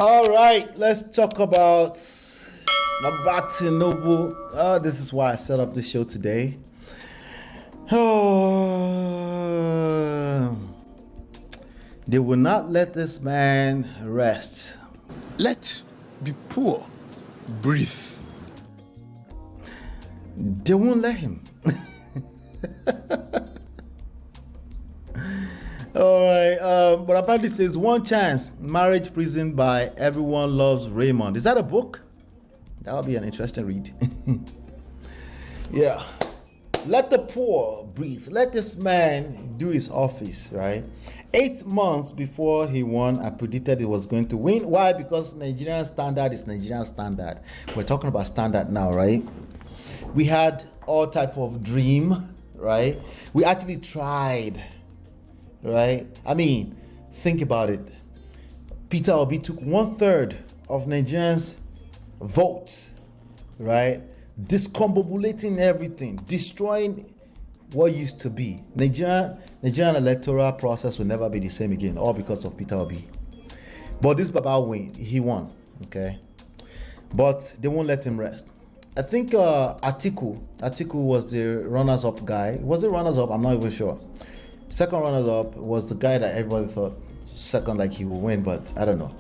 All right, let's talk about Tinubu. This is why I set up this show today. Oh, they will not let this man rest. Let be poor, breathe. They won't let him. All right, but apparently says one chance, marriage prison by Everyone Loves Raymond. Is that a book? That would be an interesting read. Yeah. Let the poor breathe. Let this man do his office, right? 8 months before he won, I predicted he was going to win. Why? Because Nigerian standard is Nigerian standard. We're talking about standard now, right? We had all type of dream, right? We actually tried, right? I mean, think about it. Peter Obi took 1/3 of Nigerians' votes, right? Discombobulating everything, destroying what used to be. Nigerian electoral process will never be the same again, all because of Peter Obi. But this Baba win, he won, okay? But they won't let him rest. I think Atiku was the runners-up guy. Was it runners-up? I'm not even sure. Second runners-up was the guy that everybody thought second, like he would win, but I don't know.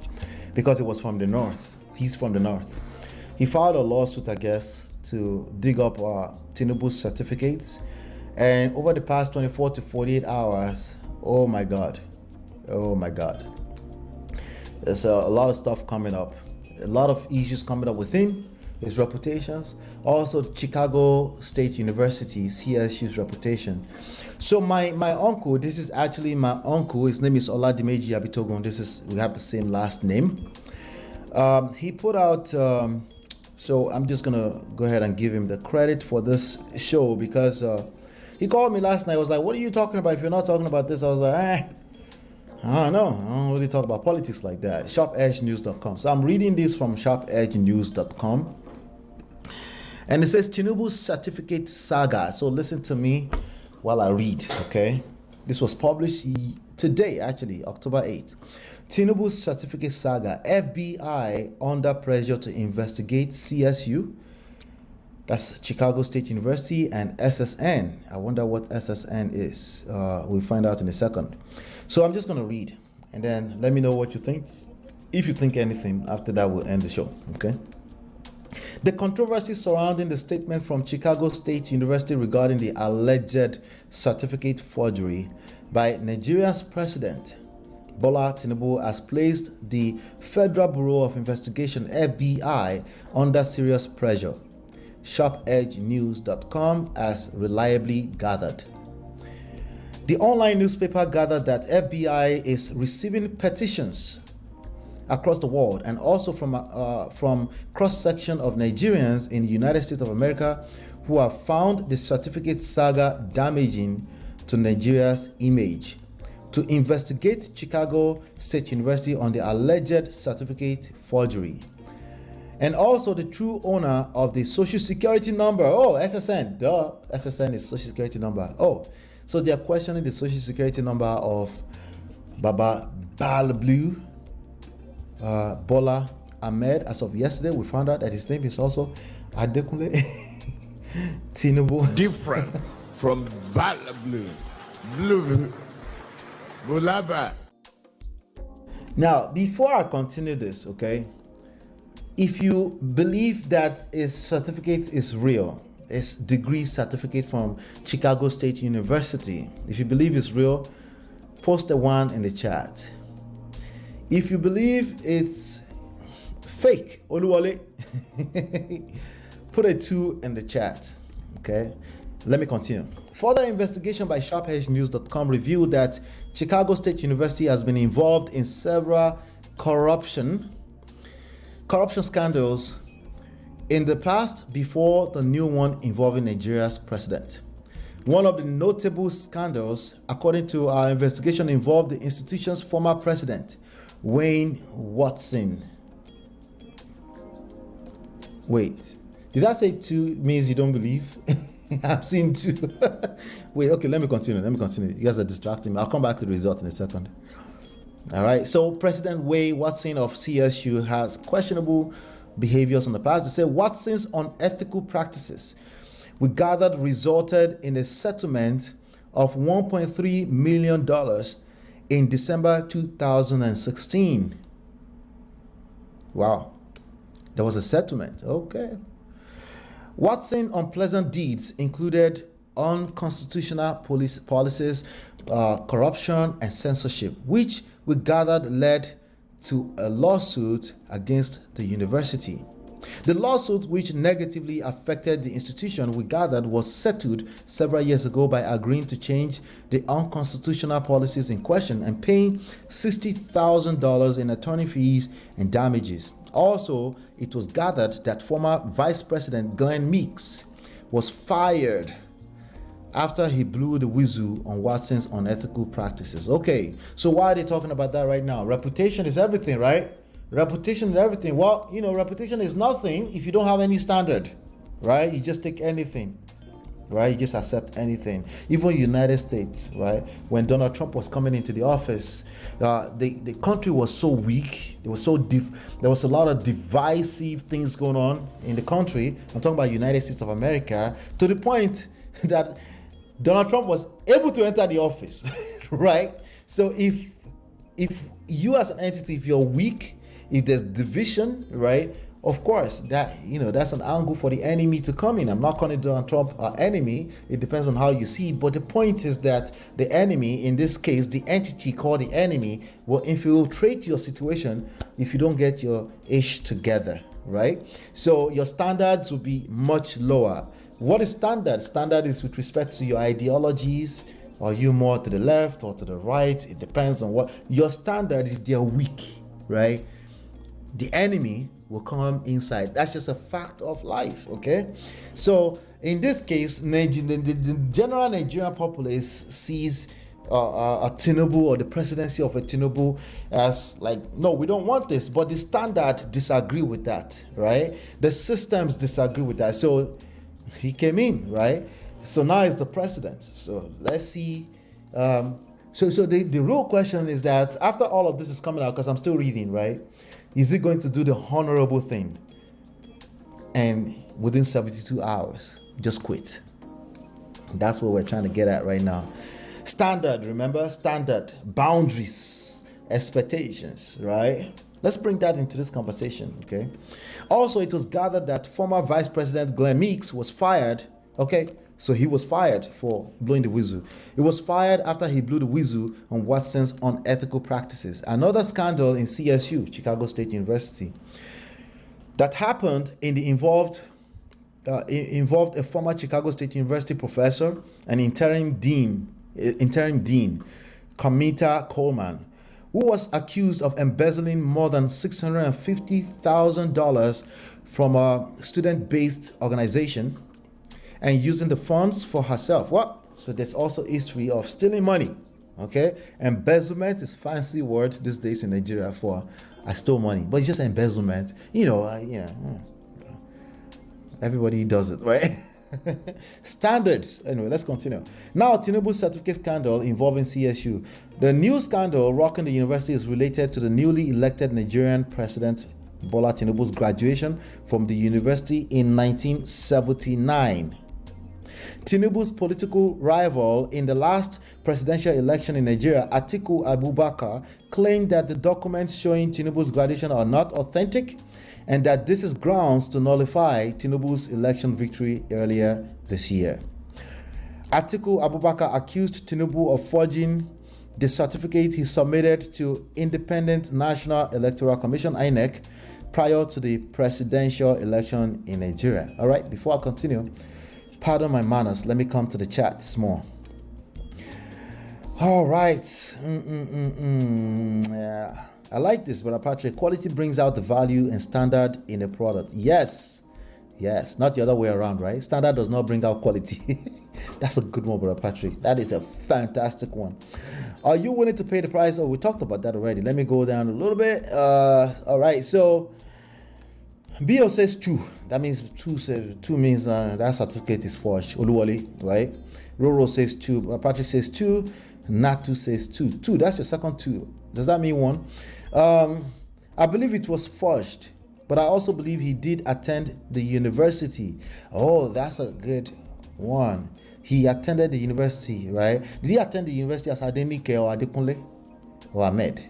Because it was from the north. He's from the north. He filed a lawsuit, I guess, to dig up Tinubu's certificates. And over the past 24 to 48 hours, oh my God. There's a lot of stuff coming up. A lot of issues coming up with him, his reputations. Also, Chicago State University, CSU's reputation. So my uncle, this is actually my uncle. His name is Oladimeji Abitogun. We have the same last name. He put out... So I'm just gonna go ahead and give him the credit for this show because he called me last night. I was like, what are you talking about? If you're not talking about this, I was like, I don't know. I don't really talk about politics like that. SharpEdgeNews.com. So I'm reading this from SharpEdgeNews.com. And it says Tinubu's certificate saga. So listen to me while I read, okay? This was published today, actually, October 8th. Tinubu's certificate saga, FBI under pressure to investigate CSU, that's Chicago State University, and SSN. I wonder what SSN is. We'll find out in a second. So I'm just going to read, and then let me know what you think. If you think anything, after that we'll end the show, okay? The controversy surrounding the statement from Chicago State University regarding the alleged certificate forgery by Nigeria's president, Bola Tinubu, has placed the Federal Bureau of Investigation, FBI, under serious pressure. SharpEdgeNews.com has reliably gathered. The online newspaper gathered that FBI is receiving petitions across the world and also from cross-section of Nigerians in the United States of America who have found the certificate saga damaging to Nigeria's image, to investigate Chicago State University on the alleged certificate forgery. And also the true owner of the social security number. Oh, SSN, duh. SSN is social security number. Oh, so they are questioning the social security number of Baba Balblue, Bola Ahmed. As of yesterday, we found out that his name is also Adekunle Tinubu. Different from Balblue. Blue. Bulaba. Now, before I continue this, okay, if you believe that his certificate is real, his degree certificate from Chicago State University, if you believe it's real, post a 1 in the chat. If you believe it's fake, Oluwole, put a 2 in the chat, okay? Let me continue. Further investigation by SharpEdgeNews.com revealed that Chicago State University has been involved in several corruption scandals in the past before the new one involving Nigeria's president. One of the notable scandals, according to our investigation, involved the institution's former president, Wayne Watson. Wait, did I say 2 means you don't believe? I've seen 2. Wait, okay, let me continue. You guys are distracting me. I'll come back to the result in a second. All right. So President Wei Watson of CSU has questionable behaviors in the past. They say Watson's unethical practices, we gathered, resulted in a settlement of $1.3 million in December 2016. Wow. There was a settlement. Okay. Watson's unpleasant deeds included unconstitutional police policies, corruption, and censorship, which we gathered led to a lawsuit against the university. The lawsuit, which negatively affected the institution, we gathered was settled several years ago by agreeing to change the unconstitutional policies in question and paying $60,000 in attorney fees and damages. Also, it was gathered that former Vice President Glenn Meeks was fired after he blew the whistle on Watson's unethical practices. Okay, so why are they talking about that right now? Reputation is everything, right? Reputation is everything. Well, reputation is nothing if you don't have any standard, right? You just take anything, right? You just accept anything. Even United States, right? When Donald Trump was coming into the office, the country was so weak. It was so there was a lot of divisive things going on in the country. I'm talking about United States of America, to the point that Donald Trump was able to enter the office, right? So if you as an entity, if you're weak, if there's division, right, of course that that's an angle for the enemy to come in. I'm not calling Donald Trump an enemy. It depends on how you see it. But the point is that the enemy, in this case, the entity called the enemy, will infiltrate your situation if you don't get your ish together, right? So your standards will be much lower. What is standard? Standard is with respect to your ideologies. Are you more to the left or to the right? It depends on what your standard. If they're weak, right, the enemy will come inside. That's just a fact of life. Okay, so in this case, the general Nigerian populace sees a Tinubu or the presidency of a Tinubu as like, no, we don't want this. But the standard disagree with that, right? The systems disagree with that. So he came in, right? So now he's the president. So let's see. So the real question is that after all of this is coming out, because I'm still reading, right? Is he going to do the honorable thing and within 72 hours just quit? That's what we're trying to get at right now. Standard, remember? Standard, boundaries, expectations, right? Let's bring that into this conversation, okay? Also, it was gathered that former Vice President Glenn Meeks was fired, okay? So he was fired for blowing the whistle. He was fired after he blew the whistle on Watson's unethical practices. Another scandal in CSU, Chicago State University, that happened involved a former Chicago State University professor and interim dean, Kamita Coleman, who was accused of embezzling more than $650,000 from a student-based organization and using the funds for herself. What? So there's also history of stealing money. Okay, embezzlement is fancy word these days in Nigeria for I stole money, but it's just embezzlement. Everybody does it, right? Standards. Anyway, let's continue. Now, Tinubu's certificate scandal involving CSU. The new scandal rocking the university is related to the newly elected Nigerian president Bola Tinubu's graduation from the university in 1979. Tinubu's political rival in the last presidential election in Nigeria, Atiku Abubakar, claimed that the documents showing Tinubu's graduation are not authentic and that this is grounds to nullify Tinubu's election victory earlier this year. Atiku Abubakar accused Tinubu of forging the certificate he submitted to Independent National Electoral Commission, INEC, prior to the presidential election in Nigeria. All right, before I continue, pardon my manners. Let me come to the chat small. All right. Yeah. I like this, Brother Patrick. Quality brings out the value and standard in a product. Yes. Not the other way around, right? Standard does not bring out quality. That's a good one, Brother Patrick. That is a fantastic one. Are you willing to pay the price? Oh, we talked about that already. Let me go down a little bit. All right. So BO says 2. That means 2 means that certificate is forged. Oluwole, right? Roro says 2. Patrick says 2. Natu says 2. 2. That's your second 2. Does that mean one? I believe it was forged, but I also believe he did attend the university. Oh, that's a good one. He attended the university, right? Did he attend the university as Adenike or Adekunle or Ahmed?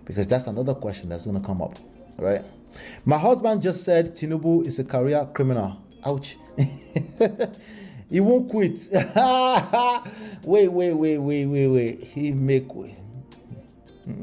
Because that's another question that's going to come up, right? My husband just said Tinubu is a career criminal. Ouch. He won't quit. Wait. He make way.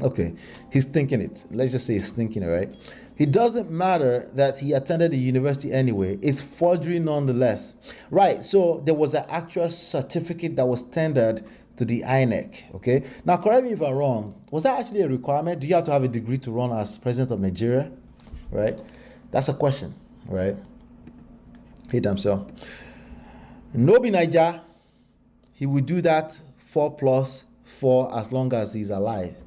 Okay, he's thinking it. Let's just say he's thinking it, right? It doesn't matter that he attended the university anyway. It's forgery nonetheless. Right, so there was an actual certificate that was tendered to the INEC, okay? Now, correct me if I'm wrong. Was that actually a requirement? Do you have to have a degree to run as president of Nigeria? Right? That's a question, right? Hey, damn self. No be Niger. He will do that 4+4 as long as he's alive.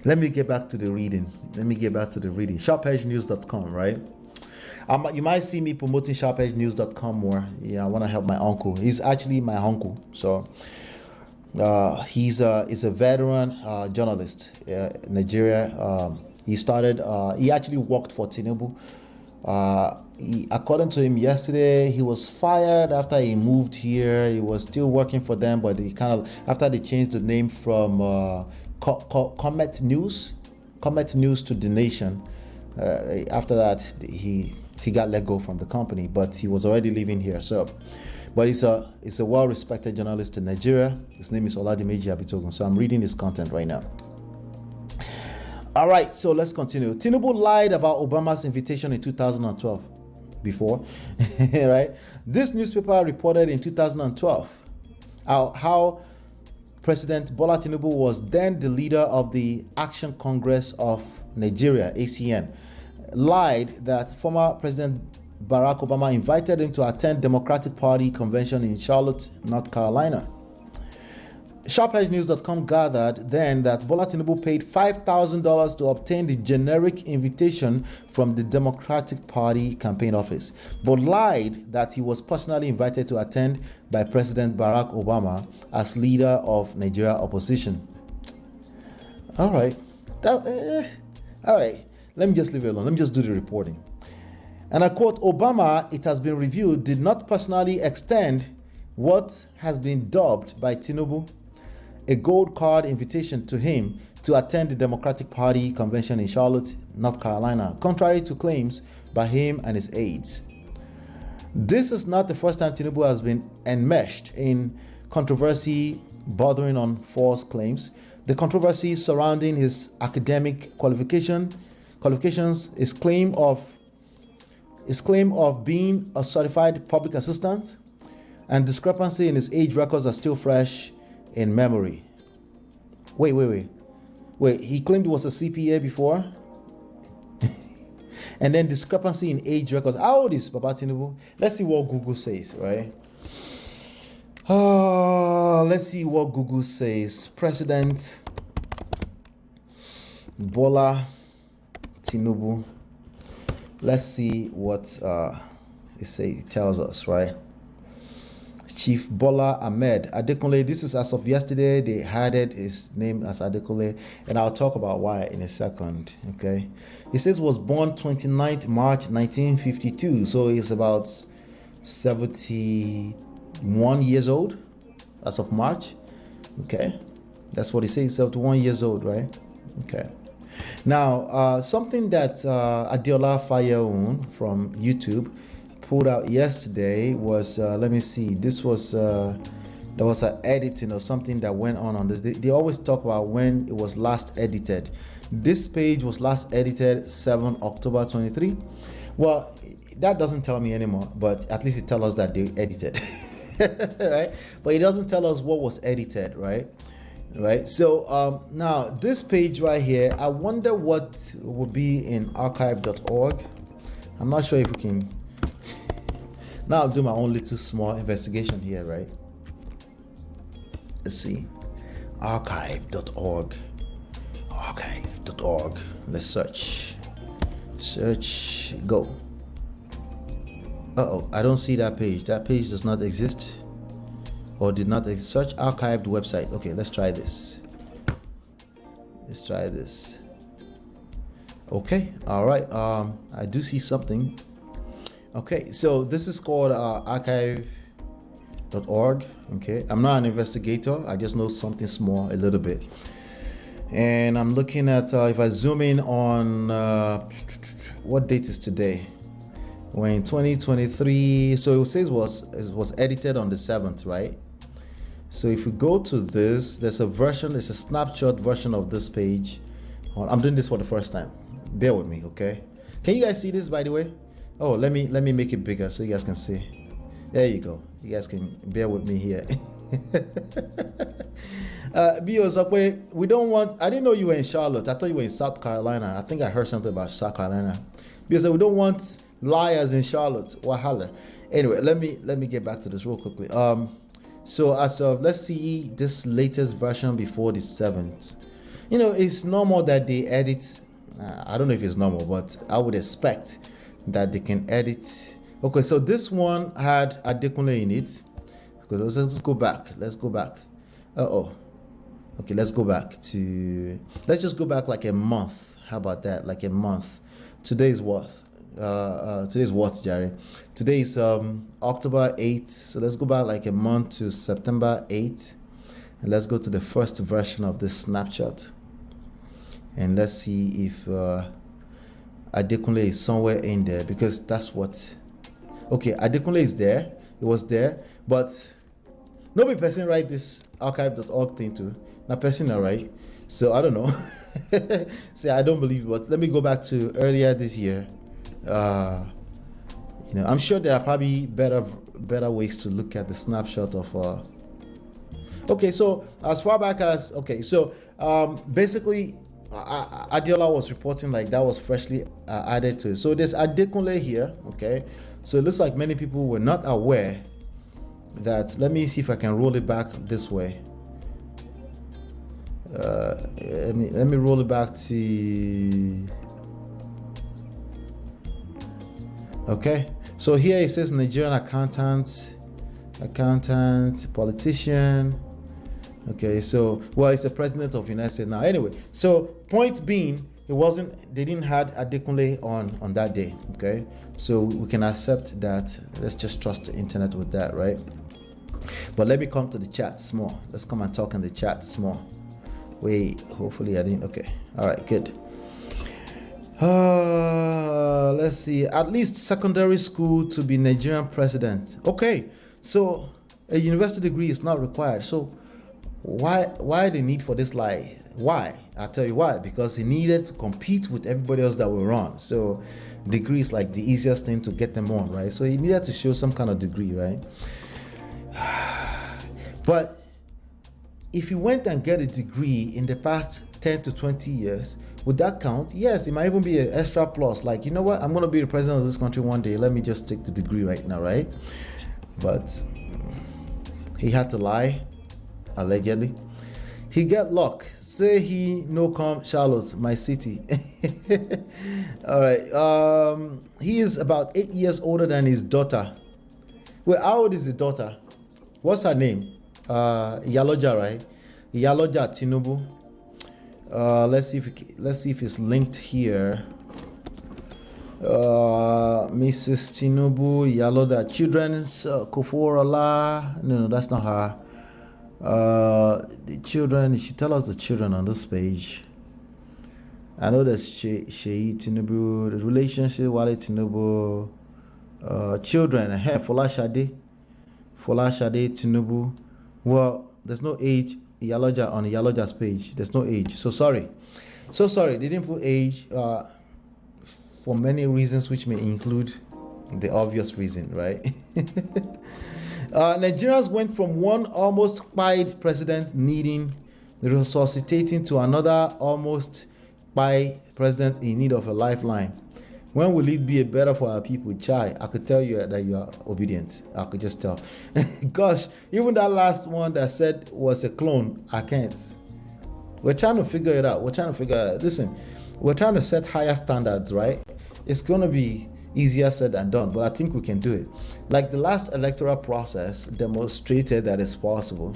Let me get back to the reading. SharpEdgeNews.com, right? You might see me promoting SharpEdgeNews.com more. I want to help my uncle. He's actually my uncle. So he's a veteran journalist in Nigeria. He actually worked for Tinubu. According to him yesterday, he was fired after he moved here. He was still working for them, but after they changed the name from Comet News to The Nation. After that, he got let go from the company, but he was already living here. So, but he's a well-respected journalist in Nigeria. His name is Oladimeji Abitogun. So I'm reading his content right now. All right, so let's continue. Tinubu lied about Obama's invitation in 2012. Before, right? This newspaper reported in 2012 how President Bola Tinubu was then the leader of the Action Congress of Nigeria, ACN, lied that former President Barack Obama invited him to attend Democratic Party convention in Charlotte, North Carolina. SharpEdgeNews.com gathered then that Bola Tinubu paid $5,000 to obtain the generic invitation from the Democratic Party campaign office, but lied that he was personally invited to attend by President Barack Obama as leader of Nigeria opposition. All right. All right. Let me just leave it alone. Let me just do the reporting. And I quote, Obama, it has been revealed, did not personally extend what has been dubbed by Tinubu a gold card invitation to him to attend the Democratic Party convention in Charlotte, North Carolina, contrary to claims by him and his aides. This is not the first time Tinubu has been enmeshed in controversy bordering on false claims. The controversy surrounding his academic qualifications, his claim of being a certified public assistant, and discrepancy in his age records are still fresh in memory. Wait. He claimed he was a CPA before? And then discrepancy in age records. How old is Baba Tinubu? Let's see what Google says, right? Let's see what Google says. President Bola Tinubu. Let's see what it tells us, right? Chief Bola Ahmed Adekunle. This is as of yesterday. They added his name as Adekunle, and I'll talk about why in a second. Okay, he says was born 29th March 1952, so he's about 71 years old as of March. Okay, that's what he says. 71 years old, right? Okay. Now, something that Adiola Fayeun from YouTube pulled out yesterday was let me see, this was there was an editing or something that went on this. They always talk about when it was last edited. This page was last edited 7 October 23. Well, that doesn't tell me anymore, but at least it tells us that they edited. Right? But it doesn't tell us what was edited, right? So now this page right here, I wonder what would be in archive.org. I'm not sure if we can. Now I'll do my own little small investigation here, right? Let's see. Archive.org. Let's search. Go. I don't see that page. That page does not exist. or did not search archived website. Okay, let's try this. Let's try this. Okay, all right. I do see something. Okay, so this is called archive.org. Okay, I'm not an investigator. I just know something small, a little bit. And I'm looking at, if I zoom in on, what date is today? We're in 2023. So it says it was edited on the 7th, right? So if we go to this, there's a snapshot version of this page. I'm doing this for the first time. Bear with me, okay? Can you guys see this, by the way? Oh, let me make it bigger so you guys can see. There you go. You guys can bear with me here. We don't want. I didn't know you were in Charlotte. I thought you were in South Carolina. I think I heard something about South Carolina. Because we don't want liars in Charlotte. Wahala. Anyway, let me get back to this real quickly. So as of, let's see this latest version before the 7th. You know, it's normal that they edit. I don't know if it's normal, but I would expect that they can edit. Okay, so this one had Adekunle in it. Because let's go back. Okay, let's go back to, let's just go back like a month. How about that? Like a month. Today's what, Jerry? Today is October 8th. So let's go back like a month to September 8th. And let's go to the first version of this snapshot. And let's see if Adekunle is somewhere in there, because that's what. Okay, Adekunle is there. It was there, but nobody person write this archive.org thing too. Not person, right? So I don't know. See, I don't believe it, but let me go back to earlier this year. I'm sure there are probably better ways to look at the snapshot of. Okay, so as far back as basically. Adiola was reporting like that was freshly added to it. So there's Adekunle here, okay? So it looks like many people were not aware that, let me see if I can roll it back this way. Let me roll it back to, okay? So here it says Nigerian accountant, politician. Okay, so it's the president of United States now. Anyway, so point being, they didn't have Adekunle on that day. Okay, so we can accept that. Let's just trust the internet with that, right? But let me come to the chat more. Let's come and talk in the chat more. Wait, hopefully I didn't. Okay, all right, good. Let's see. At least secondary school to be Nigerian president. Okay, so a university degree is not required. So why the need for this lie? Why? I'll tell you why. Because he needed to compete with everybody else that were on. So degree is like the easiest thing to get them on, right? So he needed to show some kind of degree, right? But if you went and get a degree in the past 10 to 20 years, would that count? Yes, it might even be an extra plus. Like, you know what? I'm going to be the president of this country one day. Let me just take the degree right now, right? But he had to lie. Allegedly, he get luck. Say he no come Charlotte, my city. All right. He is about 8 years older than his daughter. Well, how old is the daughter? What's her name? Yaloja, right? Yaloja Tinubu. Let's see if it's linked here. Mrs. Tinubu Yaloja, children's Koforola. No, that's not her. The children, she tell us the children on this page. I know there's Sheyi Tinubu, the relationship Wale Tinubu, children, Folashade Tinubu. Well, there's no age. Yaloja on Yaloja's page, there's no age. So sorry. They didn't put age for many reasons, which may include the obvious reason, right? Nigerians went from one almost spied president needing resuscitating to another almost spy president in need of a lifeline. When will it be better for our people? Chai, I could tell you that you are obedient. I could just tell. Gosh, even that last one that said was a clone, I can't. We're trying to figure it out. Listen, we're trying to set higher standards, right? It's going to be Easier said than done, but I think we can do it. Like the last electoral process demonstrated that it's possible,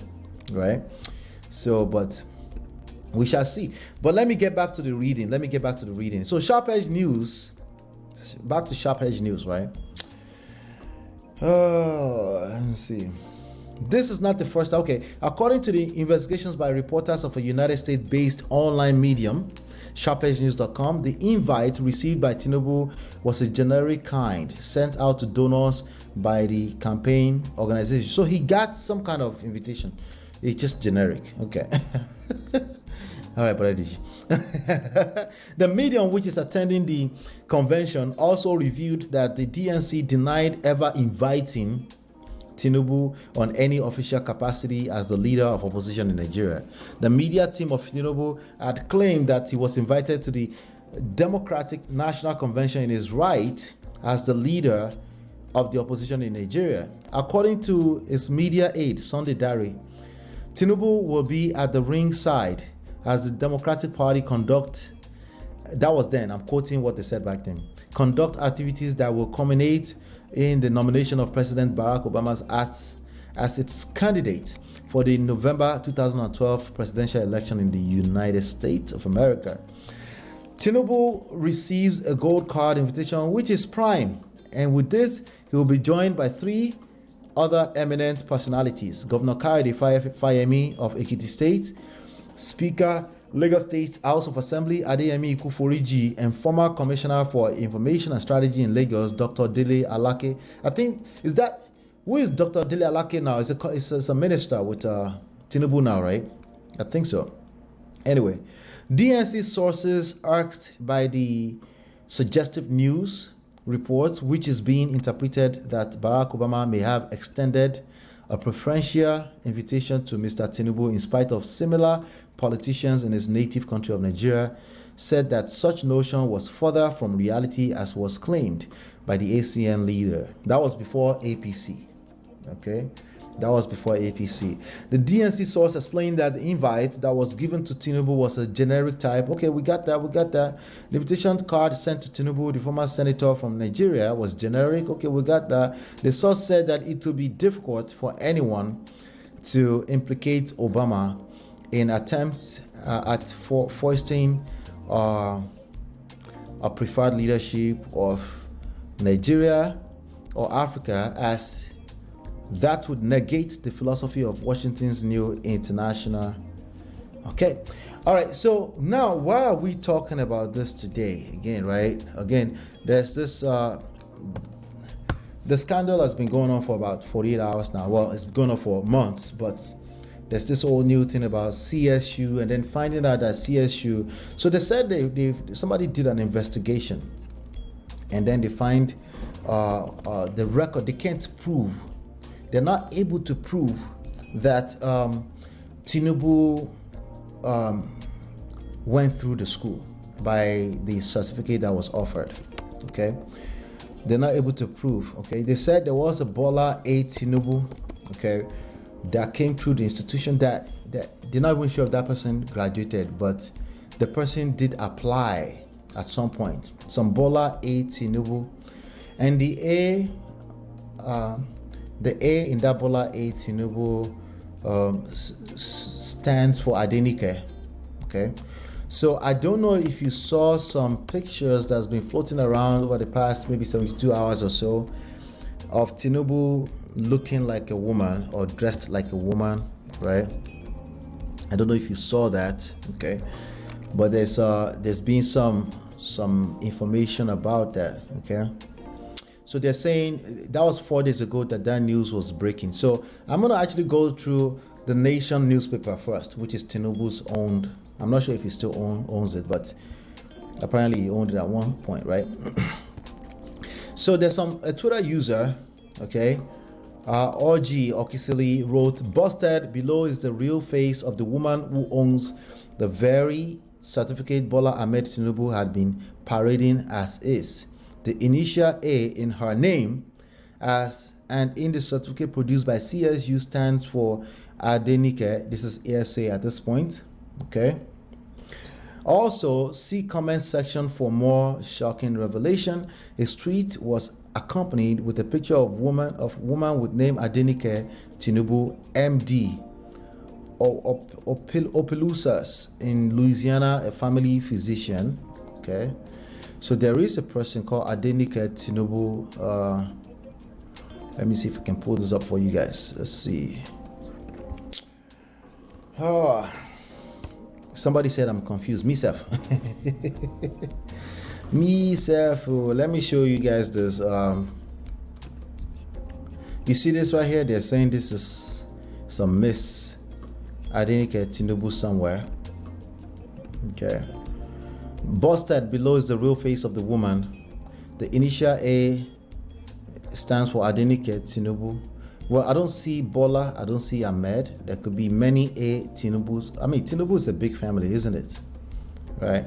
right? So, but we shall see. But let me get back to the reading. So Sharp Edge News, back to Sharp Edge News, right? Let me see. This is not the first. Okay, according to the investigations by reporters of a United States-based online medium, sharpedgenews.com, the invite received by Tinubu was a generic kind sent out to donors by the campaign organization. So he got some kind of invitation. It's just generic. Okay. All right, Brother DG. The medium which is attending the convention also revealed that the DNC denied ever inviting Tinubu on any official capacity as the leader of opposition in Nigeria. The media team of Tinubu had claimed that he was invited to the Democratic National Convention in his right as the leader of the opposition in Nigeria. According to his media aide, Sunday Dare, Tinubu will be at the ringside as the Democratic Party conduct, that was then, I'm quoting what they said back then, conduct activities that will culminate in the nomination of President Barack Obama as its candidate for the November 2012 presidential election in the United States of America. Tinubu receives a gold card invitation, which is prime, and with this, he will be joined by 3 other eminent personalities: Governor Kayode Fayemi of Ekiti State, Speaker Lagos State House of Assembly Adeyemi Ikuforiji, and former Commissioner for Information and Strategy in Lagos, Dr. Dele Alake. I think, who is Dr. Dele Alake now? It's a minister with Tinubu now, right? I think so. Anyway, DNC sources irked by the suggestive news reports, which is being interpreted that Barack Obama may have extended a preferential invitation to Mr. Tinubu in spite of similar politicians in his native country of Nigeria, said that such notion was further from reality as was claimed by the ACN leader. That was before APC. Okay? That was before APC. The DNC source explained that the invite that was given to Tinubu was a generic type. Okay, we got that. The invitation card sent to Tinubu, the former senator from Nigeria, was generic. Okay, we got that. The source said that it would be difficult for anyone to implicate Obama in attempts at foisting a preferred leadership of Nigeria or Africa, as that would negate the philosophy of Washington's new international. Okay. All right. So now, why are we talking about this today? Again, right? Again, there's this, the scandal has been going on for about 48 hours now. Well, it's been going on for months, but there's this whole new thing about CSU, and then finding out that CSU, so they said somebody did an investigation, and then they find the record. They can't prove, they're not able to prove that Tinubu went through the school by the certificate that was offered. Okay, they're not able to prove. Okay, they said there was a Bola A Tinubu, okay, that came through the institution that they're not even sure if that person graduated, but the person did apply at some point. Some Bola A Tinubu, and the A in that Bola A Tinubu stands for Adenike. Okay, so I don't know if you saw some pictures that's been floating around over the past maybe 72 hours or so of Tinubu looking like a woman or dressed like a woman, right? I don't know if you saw that, okay, but there's been some information about that, okay. So they're saying that was 4 days ago that news was breaking. So I'm gonna actually go through the Nation newspaper first, which is Tinubu's owned. I'm not sure if he still owns it, but apparently he owned it at one point, right? So there's a Twitter user, okay, Orji Okisili wrote, "Busted below is the real face of the woman who owns the very certificate Bola Ahmed Tinubu had been parading as is. The initial A in her name and in the certificate produced by CSU stands for Adenike." This is ASA at this point, okay. Also, see comment section for more shocking revelation. His tweet was accompanied with a picture of woman with name Adenike Tinubu, MD, Opelousas in Louisiana, a family physician. Okay, so there is a person called Adenike Tinubu. Let me see if I can pull this up for you guys. Let's see. Oh, somebody said I'm confused. Myself. Myself. Let me show you guys this. You see this right here? They're saying this is some Miss Adenike Tinubu somewhere. Okay. Busted below is the real face of the woman. The initial A stands for Adenike Tinubu. Well, I don't see Bola, I don't see Ahmed. There could be many A Tinubus. I mean, Tinubu is a big family, isn't it? Right?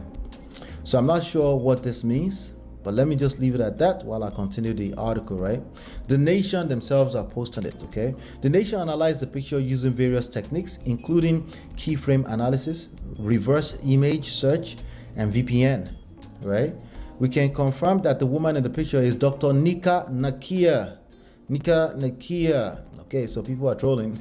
So I'm not sure what this means, but let me just leave it at that while I continue the article, right? The Nation themselves are posting it, okay? The Nation analyzed the picture using various techniques, including keyframe analysis, reverse image search, and VPN, right? We can confirm that the woman in the picture is Dr. Nika Nakia. Okay, so people are trolling.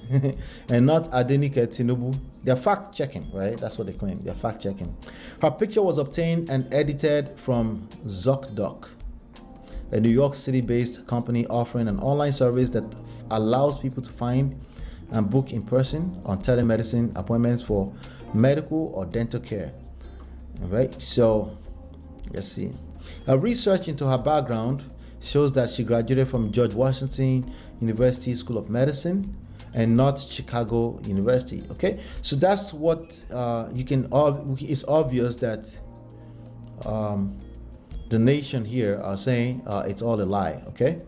And not Adenike Tinubu. They're fact checking, right? That's what they claim. They're fact checking. Her picture was obtained and edited from ZocDoc, a New York City based company offering an online service that allows people to find and book in person on telemedicine appointments for medical or dental care. All right, so let's see. A research into her background shows that she graduated from George Washington University School of Medicine and not Chicago University. Okay, so that's what you can. It's obvious that the Nation here are saying it's all a lie. Okay,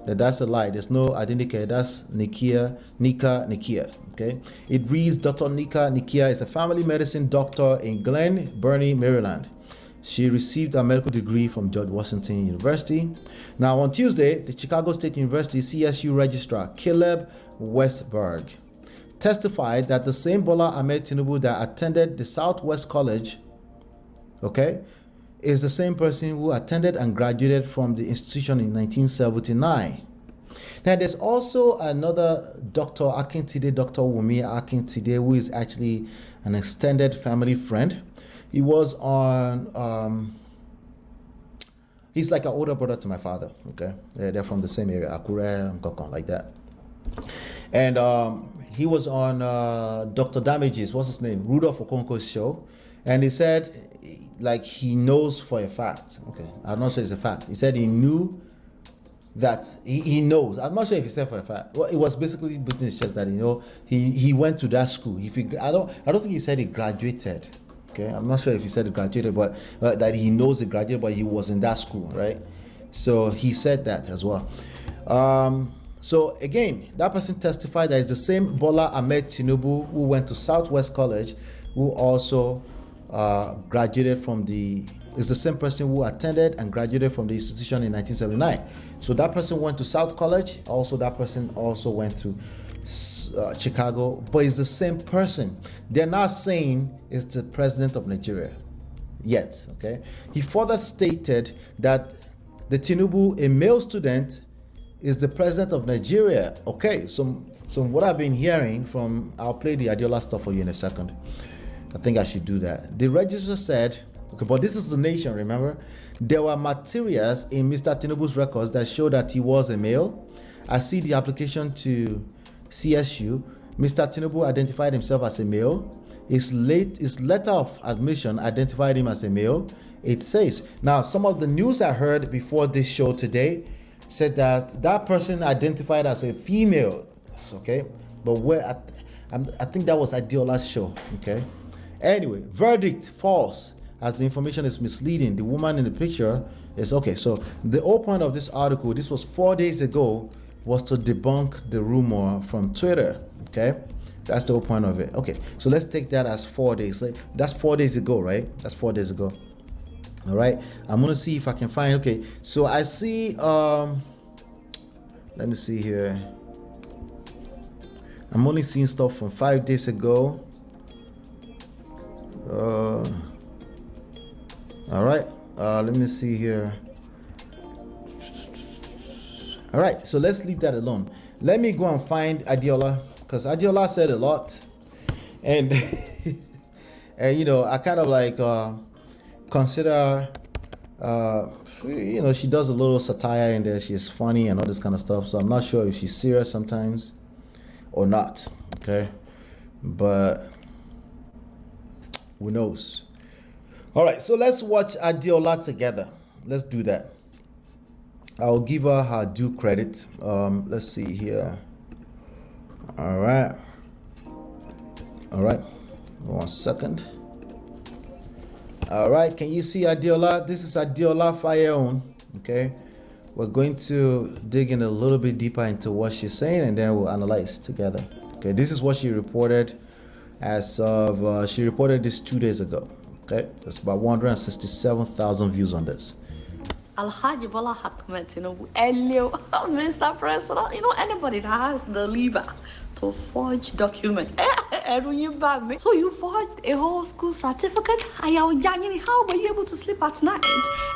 that's a lie. There's no Adenike. That's Nika. Okay, it reads Dr. Nika Nikia is a family medicine doctor in Glen Burnie, Maryland. She received a medical degree from George Washington University. Now, on Tuesday, the Chicago State University CSU registrar, Caleb Westberg, testified that the same Bola Ahmed Tinubu that attended the Southwest College, okay, is the same person who attended and graduated from the institution in 1979. Now, there's also another Dr. Akintide, Dr. Wumi Akintide, who is actually an extended family friend. He was on, he's like an older brother to my father, okay? They're from the same area, Akure, Nkokon, like that. And he was on Dr. Damages, what's his name? Rudolph Okonko's show. And he said, like, he knows for a fact, okay? I'm not sure it's a fact. He said he knew that he knows. I'm not sure if he said for a fact. Well, it was basically between his chest that, you know, he went to that school. If he, I don't think he said he graduated. Okay, I'm not sure if he said he graduated, but that he knows he graduated, but he was in that school, right? So he said that as well. So again, that person testified that it's the same Bola Ahmed Tinubu who went to Southwest College, who also graduated from is the same person who attended and graduated from the institution in 1979. So that person went to South College. Also, that person also went to Chicago, but it's the same person. They're not saying it's the president of Nigeria yet, okay? He further stated that the Tinubu, a male student, is the president of Nigeria. Okay, so what I've been hearing from, I'll play the Adiola stuff for you in a second. I think I should do that. The registrar said, okay, but this is the Nation, remember? There were materials in Mr. Tinubu's records that show that he was a male. I see the application to CSU. Mr. Tinubu identified himself as a male. His letter of admission identified him as a male. It says, now some of the news I heard before this show today said that person identified as a female. Okay, but I think that was Adiola's show. Okay, anyway, verdict false, as the information is misleading. The woman in the picture is okay. So the whole point of this article, this was 4 days ago, was to debunk the rumor from Twitter. Okay, that's the whole point of it. Okay, so let's take that as 4 days. That's 4 days ago, right? That's 4 days ago. All right, I'm gonna see if I can find. Okay, so I see. Let me see here. I'm only seeing stuff from 5 days ago. All right. Let me see here. All right. So let's leave that alone. Let me go and find Adiola, because Adiola said a lot, and and I kind of like consider she does a little satire in there. She's funny and all this kind of stuff. So I'm not sure if she's serious sometimes or not. Okay, but who knows? All right, so let's watch Adiola together. Let's do that. I'll give her due credit. Let's see here. All right. 1 second. All right, can you see Adiola? This is Adiola Fayeon. Okay, we're going to dig in a little bit deeper into what she's saying, and then we'll analyze together. Okay, this is what she reported she reported this 2 days ago. Okay, that's about 167,000 views on this. Alhaji Bola Ahmed Tinubu, Mr. President, anybody that has the lever to forge document. So you forged a whole school certificate? How were you able to sleep at night?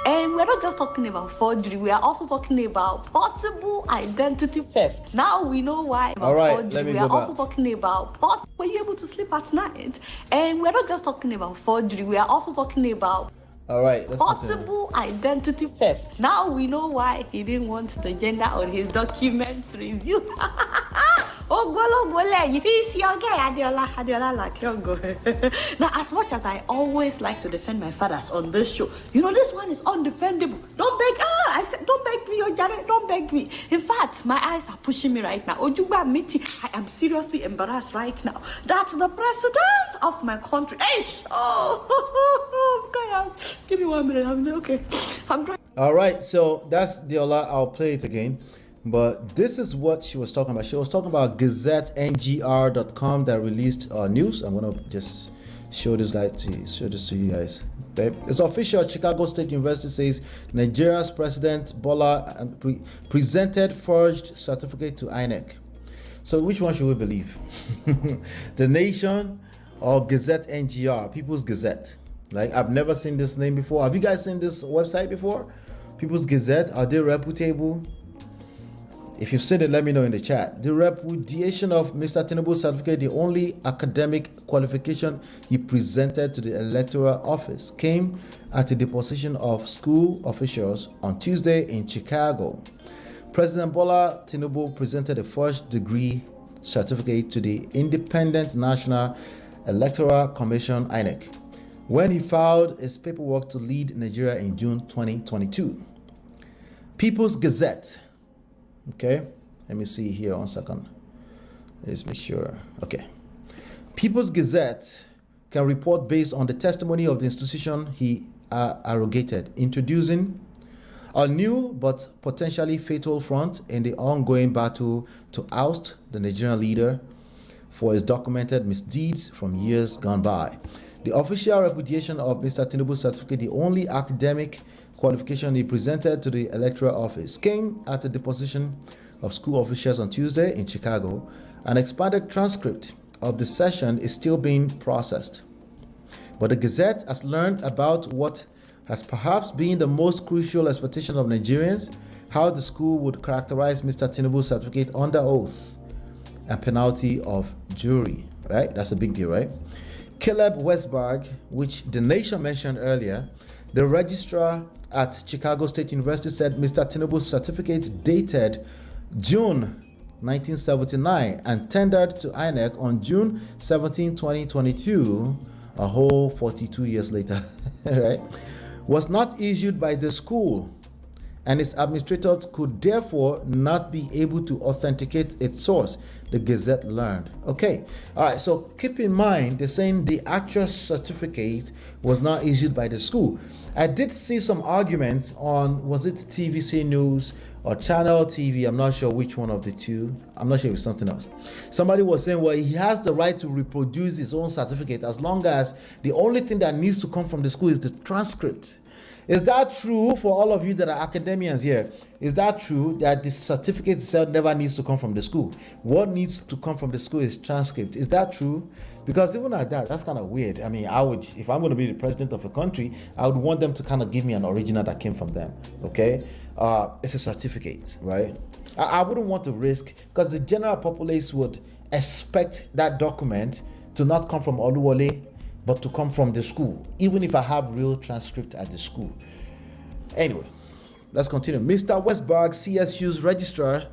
And we're not just talking about forgery, we are also talking about possible identity theft. Now we know why. All right, forgery. let me we go are back. also talking about were you able to sleep at night? And we're not just talking about forgery, we are also talking about all right, let's continue. possible identity theft. Now we know why he didn't want the gender on his documents reviewed. Now, as much as I always like to defend my fathers on this show, this one is undefendable. Don't beg. I said, don't beg me, Ojare. Don't beg me. In fact, my eyes are pushing me right now. Ojuba Miti, I am seriously embarrassed right now. That's the president of my country. God, give me 1 minute. Okay. I'm trying. All right, so that's Diola. I'll play it again. But this is what she was talking about. She was talking about GazetteNGR.com that released news. I'm gonna just show this to you guys. Okay, it's official. Chicago State University says Nigeria's President Bola presented forged certificate to INEC. So which one should we believe? The Nation or Gazette NGR, People's Gazette? Like, I've never seen this name before. Have you guys seen this website before? People's Gazette, are they reputable? If you've seen it, let me know in the chat. The repudiation of Mr. Tinubu's certificate, the only academic qualification he presented to the electoral office, came at the deposition of school officials on Tuesday in Chicago. President Bola Tinubu presented a first degree certificate to the Independent National Electoral Commission, INEC, when he filed his paperwork to lead Nigeria in June 2022. People's Gazette. Okay, let me see here 1 second. Let's make sure. Okay. People's Gazette can report based on the testimony of the institution he arrogated, introducing a new but potentially fatal front in the ongoing battle to oust the Nigerian leader for his documented misdeeds from years gone by. The official repudiation of Mr. Tinubu's certificate, the only academic qualification he presented to the electoral office, came at the deposition of school officials on Tuesday in Chicago. An expanded transcript of the session is still being processed. But the Gazette has learned about what has perhaps been the most crucial expectation of Nigerians, how the school would characterize Mr. Tinubu's certificate under oath and penalty of jury, right? That's a big deal, right? Caleb Westberg, which the Nation mentioned earlier, the registrar at Chicago State University, said Mr. Tinubu's certificate dated June 1979 and tendered to INEC on June 17, 2022, a whole 42 years later, right, was not issued by the school, and its administrators could therefore not be able to authenticate its source, the Gazette learned. Okay, all right, so keep in mind, they're saying the actual certificate was not issued by the school. I did see some argument on, was it TVC News or Channel TV? I'm not sure which one of the two. I'm not sure if it's something else. Somebody was saying, well, he has the right to reproduce his own certificate as long as the only thing that needs to come from the school is the transcript. Is that true for all of you that are academians here? Is that true that the certificate itself never needs to come from the school? What needs to come from the school is transcript. Is that true? Because even at that, that's kind of weird. I mean, I would, if I'm going to be the president of a country, I would want them to kind of give me an original that came from them. Okay, it's a certificate, right? I wouldn't want to risk, because the general populace would expect that document to not come from Oluwole, but to come from the school, even if I have real transcript at the school. Anyway, let's continue. Mr. Westberg, CSU's registrar,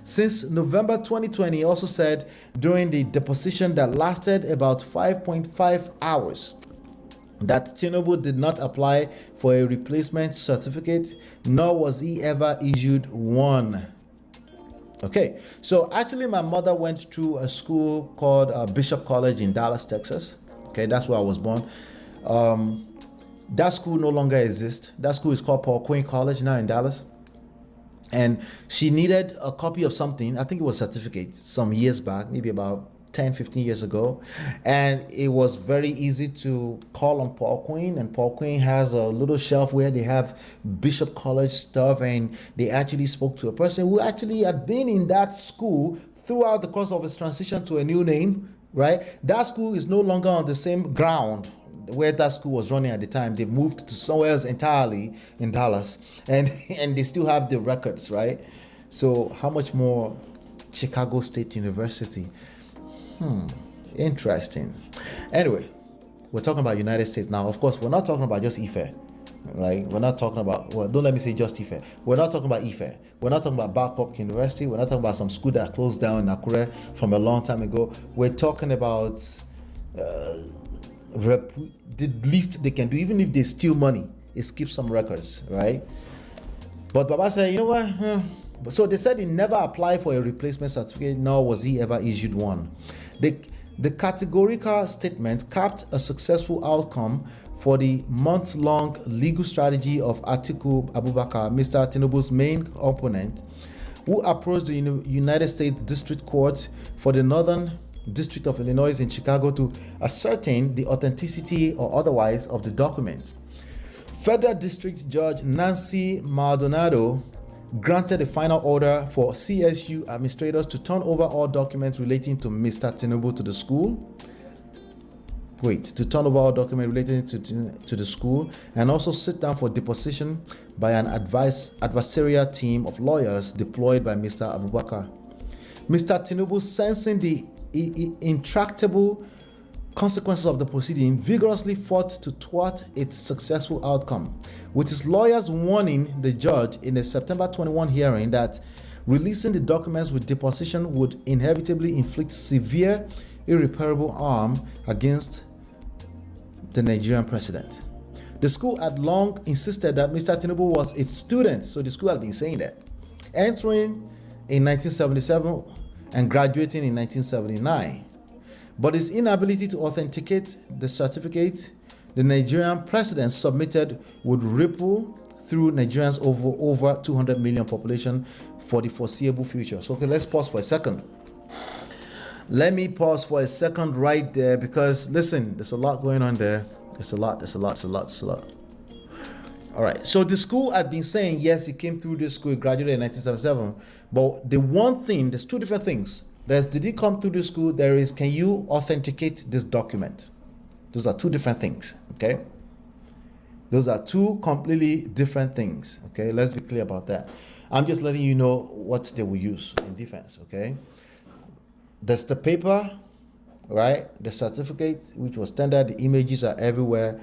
since November 2020, also said during the deposition that lasted about 5.5 hours that Tinubu did not apply for a replacement certificate, nor was he ever issued one. Okay, so actually my mother went through a school called Bishop College in Dallas, Texas. Okay, that's where I was born. That school no longer exists. That school is called Paul Quinn College now in Dallas. And she needed a copy of something. I think it was a certificate some years back, maybe about 10, 15 years ago. And it was very easy to call on Paul Quinn. And Paul Quinn has a little shelf where they have Bishop College stuff. And they actually spoke to a person who actually had been in that school throughout the course of its transition to a new name, right? That school is no longer on the same ground where that school was running at the time. They've moved to somewhere else entirely in Dallas, and they still have the records, right? So how much more Chicago State University? Interesting. Anyway, we're talking about United States now. Of course, we're not talking about just Ife. Like, we're not talking about, well, don't let me say just Ife. We're not talking about Ife. We're not talking about Babcock University. We're not talking about some school that closed down in Akure from a long time ago. We're talking about the least they can do, even if they steal money, is keep some records, right? But Baba said, you know what? So they said he never applied for a replacement certificate, nor was he ever issued one. The categorical statement capped a successful outcome for the months-long legal strategy of Atiku Abubakar, Mr. Tinubu's main opponent, who approached the United States District Court for the Northern District of Illinois in Chicago to ascertain the authenticity or otherwise of the document. Federal District Judge Nancy Maldonado granted a final order for CSU administrators to turn over all documents relating to Mr. Tinubu to the school. To turn over all documents relating to the school, and also sit down for deposition by an adversarial team of lawyers deployed by Mr. Abubakar. Mr. Tinubu, sensing the intractable consequences of the proceeding, vigorously fought to thwart its successful outcome, with his lawyers warning the judge in a September 21 hearing that releasing the documents with deposition would inevitably inflict severe, irreparable harm against the Nigerian president. The school had long insisted that Mr. Tinubu was its student, so the school had been saying that, entering in 1977 and graduating in 1979. But his inability to authenticate the certificate the Nigerian president submitted would ripple through Nigerians over 200 million population for the foreseeable future. So, okay, let's pause for a second. Let me pause for a second right there, because listen, there's a lot going on there. There's a lot. All right. So the school had been saying, yes, he came through this school, he graduated in 1977. But the one thing, there's two different things. There's, did he come through the school? There is, can you authenticate this document? Those are two different things. Okay. Those are two completely different things. Okay. Let's be clear about that. I'm just letting you know what they will use in defense. Okay. There's the paper, right? The certificate, which was tendered. The images are everywhere.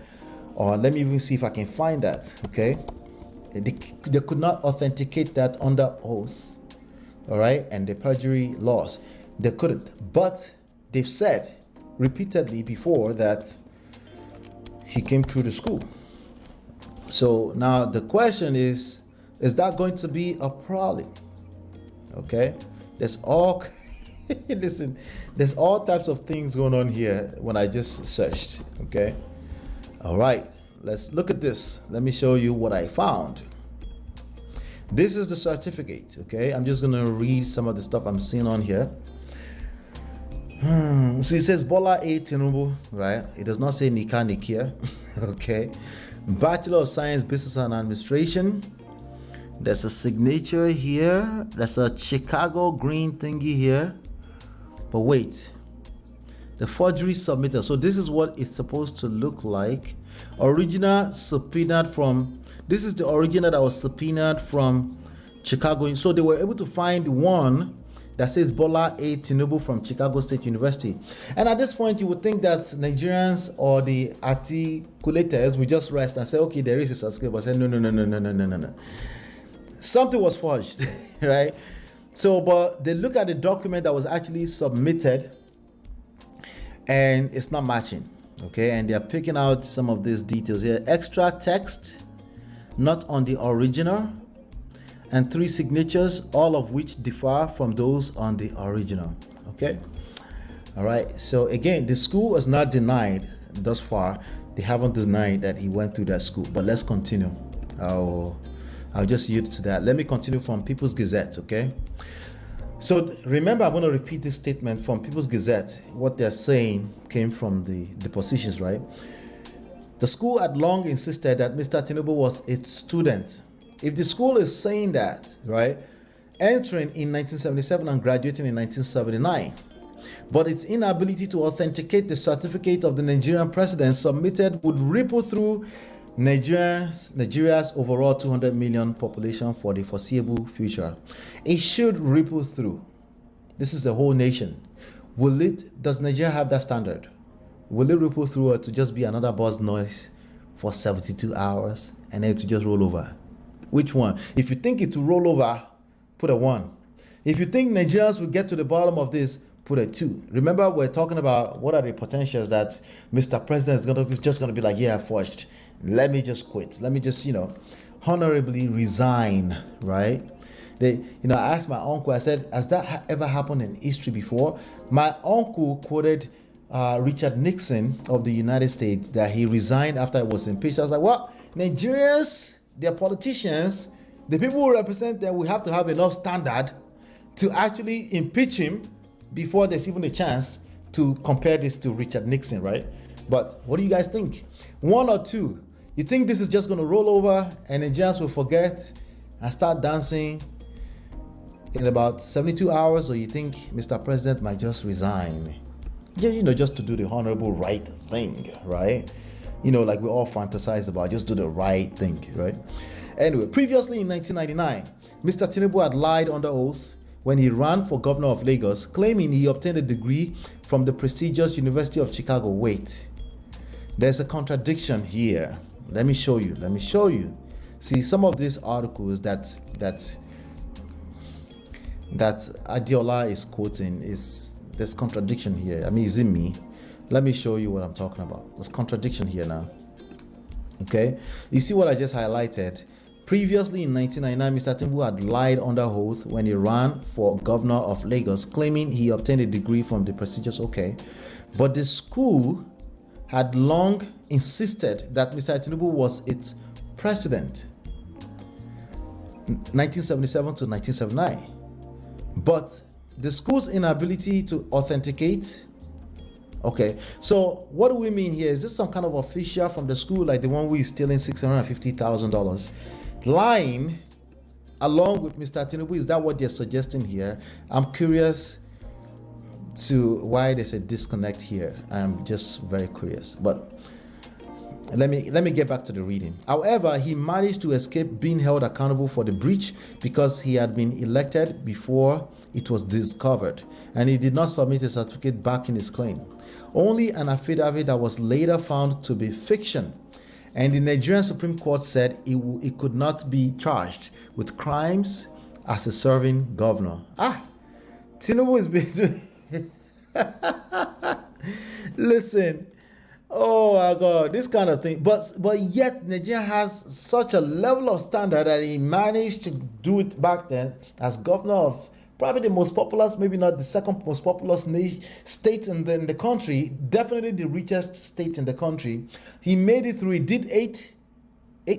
Or let me even see if I can find that. Okay. They could not authenticate that under oath. All right. And the perjury laws, they couldn't. But they've said repeatedly before that he came through the school. So now the question is that going to be a problem? Okay. There's all listen, there's all types of things going on here when I just searched. Okay. All right. Let's look at this. Let me show you what I found. This is the certificate. Okay. I'm just going to read some of the stuff I'm seeing on here. So it says Bola A. Tinubu, right? It does not say Nika Nikia. Okay. Bachelor of Science, Business and Administration. There's a signature here. There's a Chicago green thingy here. But wait, the forgery submitter. So this is what it's supposed to look like. Original subpoenaed from, this is the original that was subpoenaed from Chicago. So they were able to find one that says Bola A. Tinubu from Chicago State University. And at this point, you would think that Nigerians or the articulators would just rest and say, okay, there is a certificate, but say, no. Something was forged, right? So, but they look at the document that was actually submitted and it's not matching, okay? And they're picking out some of these details here. Extra text, not on the original, and 3 signatures, all of which differ from those on the original, okay? All right, so again, the school was not denied thus far. They haven't denied that he went through that school, but let's continue. I'll just yield to that. Let me continue from People's Gazette, okay? So remember, I'm going to repeat this statement from People's Gazette. What they're saying came from the depositions, right? The school had long insisted that Mr. Tinubu was its student. If the school is saying that, right, entering in 1977 and graduating in 1979, but its inability to authenticate the certificate of the Nigerian president submitted would ripple through Nigeria's overall 200 million population for the foreseeable future. It should ripple through. This is a whole nation. Does Nigeria have that standard? Will it ripple through or to just be another buzz noise for 72 hours and then to just roll over? Which one? If you think it will roll over, put a 1. If you think Nigerians will get to the bottom of this, put a 2. Remember, we're talking about what are the potentials that Mr. President is just going to be like, yeah, forged. Let me just quit. Let me just, honorably resign, right? I asked my uncle, I said, has that ever happened in history before? My uncle quoted Richard Nixon of the United States that he resigned after he was impeached. I was like, well, Nigerians, their politicians, the people who represent them, will have to have enough standard to actually impeach him before there's even a chance to compare this to Richard Nixon, right? But what do you guys think? 1 or 2? You think this is just going to roll over and Nigerians will forget and start dancing in about 72 hours? Or you think Mr. President might just resign? Yeah, just to do the honorable right thing, right? Like we all fantasize about, just do the right thing, right? Anyway, previously in 1999, Mr. Tinubu had lied under oath when he ran for governor of Lagos, claiming he obtained a degree from the prestigious University of Chicago. Wait, there's a contradiction here. Let me show you. See, some of these articles that Adiola is quoting, there's contradiction here. I mean, is it me? Let me show you what I'm talking about. There's contradiction here now. Okay, you see what I just highlighted? Previously in 1999, Mr. Tinubu had lied under oath when he ran for governor of Lagos, claiming he obtained a degree from the prestigious, but the school had long insisted that Mr. Tinubu was its president, 1977 to 1979. But the school's inability to authenticate. Okay, so what do we mean here? Is this some kind of official from the school, like the one who is stealing $650,000, lying along with Mr. Tinubu? Is that what they're suggesting here? I'm curious to why there's a disconnect here. I'm just very curious, but let me get back to the reading. However, he managed to escape being held accountable for the breach because he had been elected before it was discovered, and he did not submit a certificate backing his claim. Only an affidavit that was later found to be fiction, and the Nigerian Supreme Court said he could not be charged with crimes as a serving governor. Tinubu is being listen, oh my God, this kind of thing. But yet Nigeria has such a level of standard that he managed to do it back then as governor of probably the most populous, maybe not the second most populous state in the country, definitely the richest state in the country. He made it through. He did 8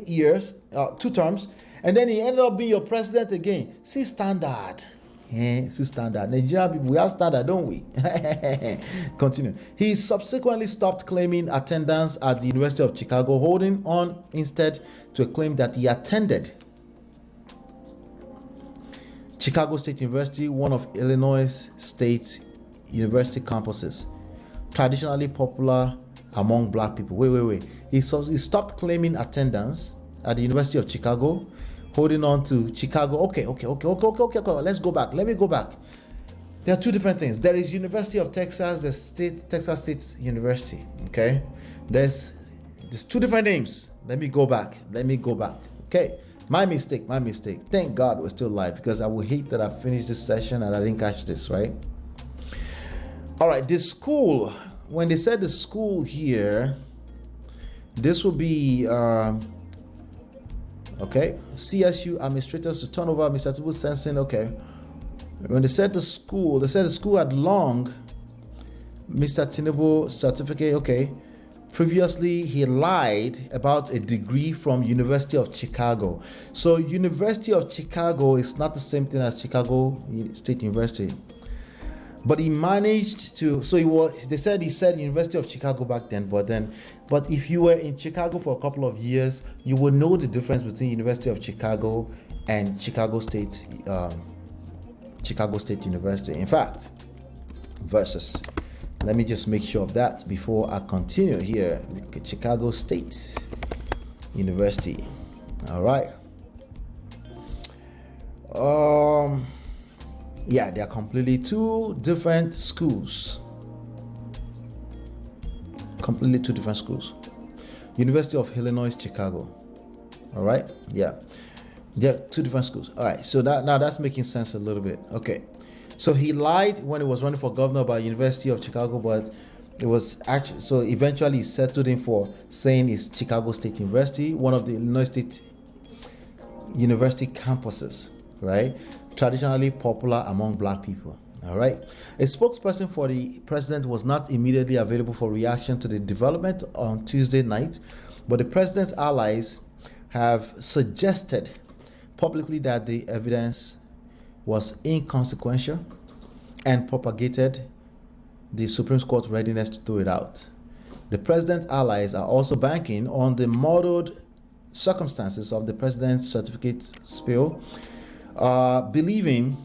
years, 2 terms, and then he ended up being your president again. See, standard. It's standard. Nigerian people, we have standard, don't we? Continue. He subsequently stopped claiming attendance at the University of Chicago, holding on instead to a claim that he attended Chicago State University, one of Illinois State University campuses, traditionally popular among black people. Wait. He stopped claiming attendance at the University of Chicago, holding on to Chicago. Okay. Let's go back. Let me go back. There are two different things. There is University of Texas, the Texas State University. Okay. There's two different names. Let me go back. Okay. My mistake. Thank God we're still live, because I would hate that I finished this session and I didn't catch this, right? All right. This school, when they said the school here, this will be okay, CSU administrators to turn over Mr. Tinubu sensing. Okay, when they said the school had long Mr. Tinubu certificate. Okay, previously he lied about a degree from University of Chicago. So University of Chicago is not the same thing as Chicago State University. But he managed to, they said he said University of Chicago back then, but if you were in Chicago for a couple of years, you would know the difference between University of Chicago and Chicago State University. In fact, versus, let me just make sure of that before I continue here. Chicago State University. All right. Yeah, they are completely two different schools. University of Illinois, Chicago. All right. Yeah, they're two different schools. All right. So now that's making sense a little bit. Okay. So he lied when he was running for governor about University of Chicago, but it was actually, so eventually he settled in for saying it's Chicago State University, one of the Illinois State University campuses, right? Traditionally popular among black people. All right. A spokesperson for the president was not immediately available for reaction to the development on Tuesday night, but the president's allies have suggested publicly that the evidence was inconsequential and propagated the Supreme Court's readiness to throw it out. The president's allies are also banking on the muddled circumstances of the president's certificate spill, believing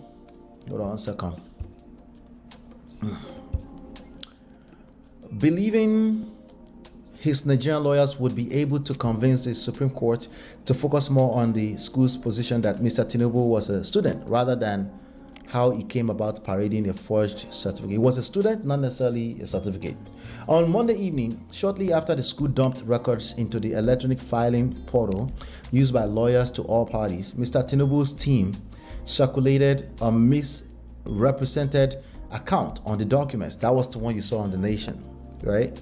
his Nigerian lawyers would be able to convince the Supreme Court to focus more on the school's position that Mr. Tinubu was a student rather than how he came about parading a forged certificate. He was a student, not necessarily a certificate. On Monday evening, shortly after the school dumped records into the electronic filing portal used by lawyers to all parties, Mr. Tinubu's team circulated a misrepresented account on the documents. That was the one you saw on The Nation, right?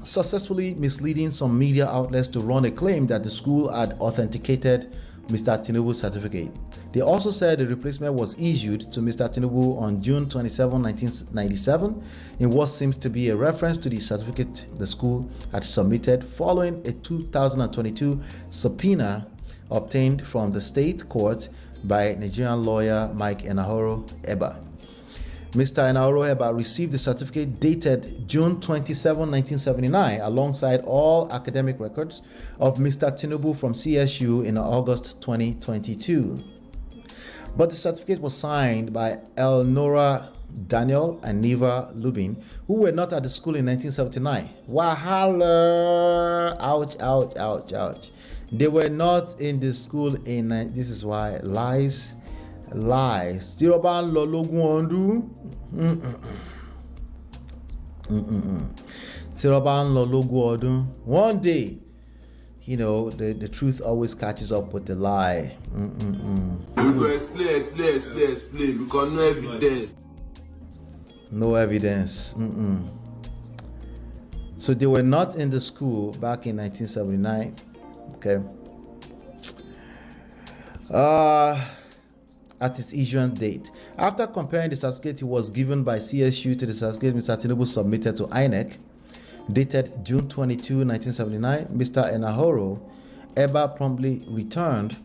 Successfully misleading some media outlets to run a claim that the school had authenticated Mr. Tinubu's certificate. They also said the replacement was issued to Mr. Tinubu on June 27, 1997, in what seems to be a reference to the certificate the school had submitted following a 2022 subpoena obtained from the state court by Nigerian lawyer Mike Enahoro Eba. Mr. Enahoro Eba received the certificate dated June 27, 1979, alongside all academic records of Mr. Tinubu from CSU in August 2022. But the certificate was signed by Elnora Daniel and Neva Lubin, who were not at the school in 1979. Wahala! Ouch. They were not in the school in, this is why, lies. Tiroban lologun ondu. Tiroban lologun ondu. One day, the truth always catches up with the lie. You go explain, because no evidence. No evidence. So they were not in the school back in 1979. Okay. At its issuance date. After comparing the certificate he was given by CSU to the certificate Mr. Tinubu submitted to INEC, dated June 22, 1979, Mr. Enahoro Eba promptly returned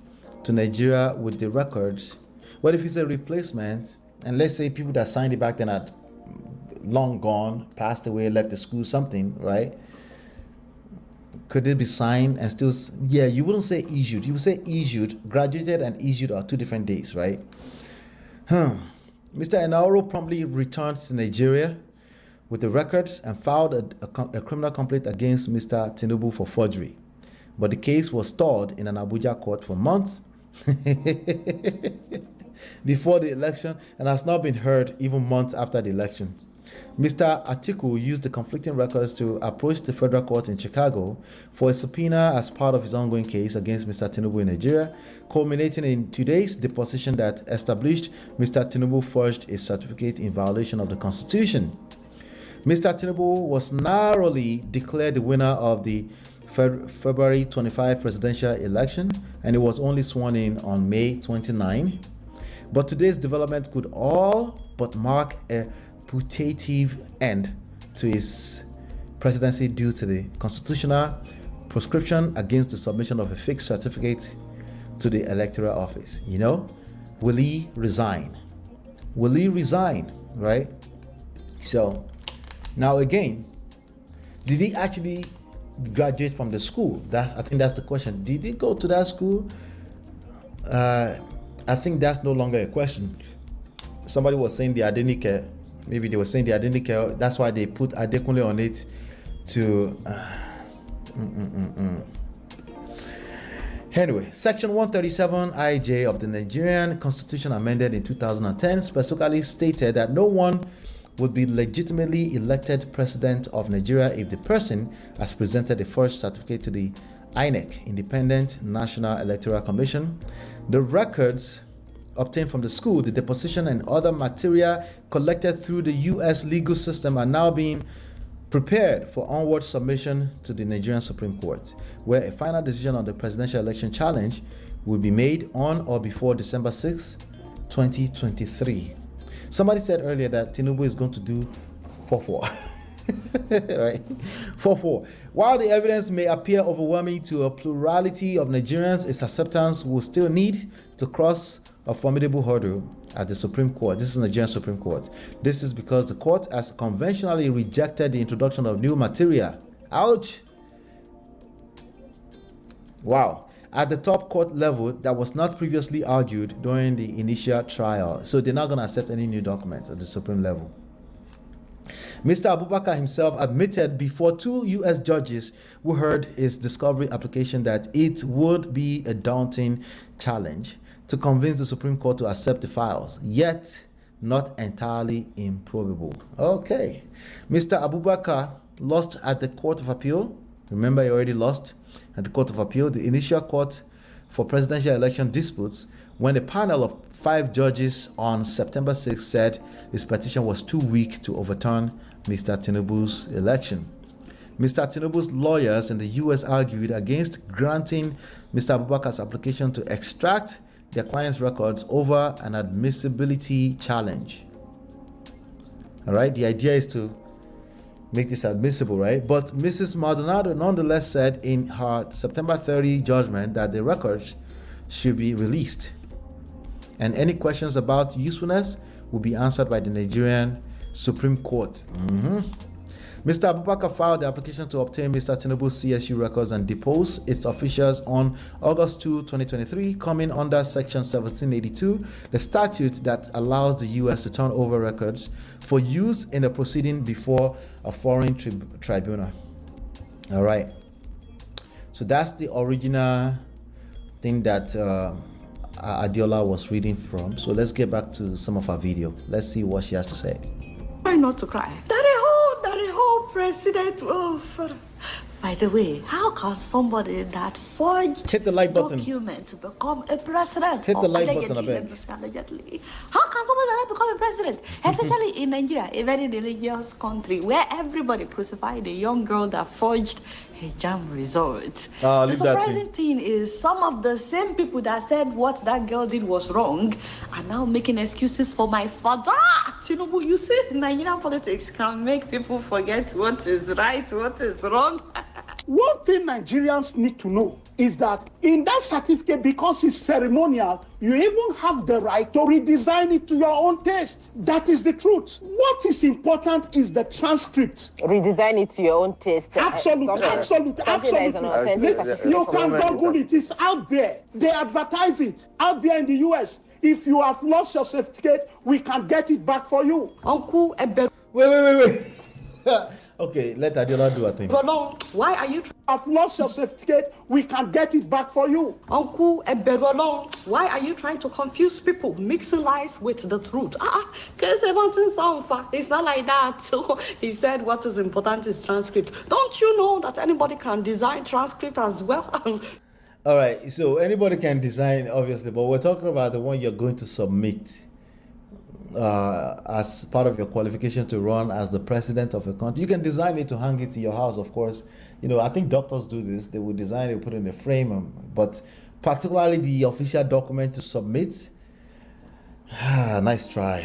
to Nigeria with the records, What if it's a replacement? And let's say people that signed it back then had long gone, passed away, left the school, something, right? Could it be signed and still? Yeah, you wouldn't say issued. You would say issued. Graduated and issued are 2 different days, right? Mr. Enaoro promptly returned to Nigeria with the records and filed a criminal complaint against Mr. Tinubu for forgery. But the case was stalled in an Abuja court for months before the election and has not been heard even months after the election. Mr. Atiku used the conflicting records to approach the federal court in Chicago for a subpoena as part of his ongoing case against Mr. Tinubu in Nigeria, culminating in today's deposition that established Mr. Tinubu forged a certificate in violation of the Constitution. Mr. Tinubu was narrowly declared the winner of the February 25 presidential election, and he was only sworn in on May 29. But today's development could all but mark a putative end to his presidency due to the constitutional proscription against the submission of a fake certificate to the electoral office. You know, will he resign? Will he resign, right? So, now again, did he actually graduate from the school? I think that's the question. Did he go to that school? I think that's no longer a question. Somebody was saying the Adenike, maybe they were saying the Adenike, that's why they put Adekunle on it to... Anyway, Section 137 IJ of the Nigerian Constitution amended in 2010 specifically stated that no one would be legitimately elected president of Nigeria if the person has presented a forged certificate to the INEC, Independent National Electoral Commission. The records obtained from the school, the deposition, and other material collected through the U.S. legal system are now being prepared for onward submission to the Nigerian Supreme Court, where a final decision on the presidential election challenge will be made on or before December 6, 2023. Somebody said earlier that Tinubu is going to do 4-4. Right? 4-4. While the evidence may appear overwhelming to a plurality of Nigerians, its acceptance will still need to cross a formidable hurdle at the Supreme Court. This is the Nigerian Supreme Court. This is because the court has conventionally rejected the introduction of new material. Ouch! Wow. At the top court level that was not previously argued during the initial trial. So they're not going to accept any new documents at the Supreme level. Mr. Abubakar himself admitted before 2 U.S. judges who heard his discovery application that it would be a daunting challenge to convince the Supreme Court to accept the files, yet not entirely improbable. Okay. Mr. Abubakar lost at the Court of Appeal. Remember, he already lost at the Court of Appeal, the initial court for presidential election disputes, when a panel of 5 judges on September 6 said his petition was too weak to overturn Mr. Tinubu's election. Mr. Tinubu's lawyers in the U.S. argued against granting Mr. Abubakar's application to extract their client's records over an admissibility challenge. All right, the idea is to make this admissible, right? But Mrs. Maldonado nonetheless said in her September 30 judgment that the records should be released, and any questions about usefulness will be answered by the Nigerian Supreme Court. Mr. Abubakar filed the application to obtain Mr. Tinubu's CSU records and depose its officials on August 2, 2023, coming under Section 1782, the statute that allows the U.S. to turn over records for use in a proceeding before a foreign tribunal. All right. So that's the original thing that Adiola was reading from. So let's get back to some of our video. Let's see what she has to say. Try not to cry. That a whole president. Oh, by the way, how can somebody that forged hit the like button document become a president? Hit the like button, I beg. Allegedly. How can somebody like that become a president? Especially in Nigeria, a very religious country where everybody crucified a young girl that forged a jam result. The surprising thing is some of the same people that said what that girl did was wrong are now making excuses for my father. Tinubu, you see, Nigerian politics can make people forget what is right, what is wrong. One thing Nigerians need to know is that in that certificate, because it's ceremonial, you even have the right to redesign it to your own taste. That is the truth. What is important is the transcript. Redesign it to your own taste. Absolutely. You can Google it. It's out there. They advertise it out there in the US. If you have lost your certificate, we can get it back for you. Uncle Ebe. Wait. Okay, let Adiola do a thing. Rolong, why are you Have lost your certificate, we can get it back for you. Uncle Ebe Rolong, why are you trying to confuse people, mixing lies with the truth? It's not like that. So he said what is important is transcript. Don't you know that anybody can design transcript as well? All right, so anybody can design, obviously, but we're talking about the one you're going to submit as part of your qualification to run as the president of a country. You can design it to hang it in your house, of course. You know, I think doctors do this. They will design it, put it in a frame, but particularly the official document to submit. Nice try.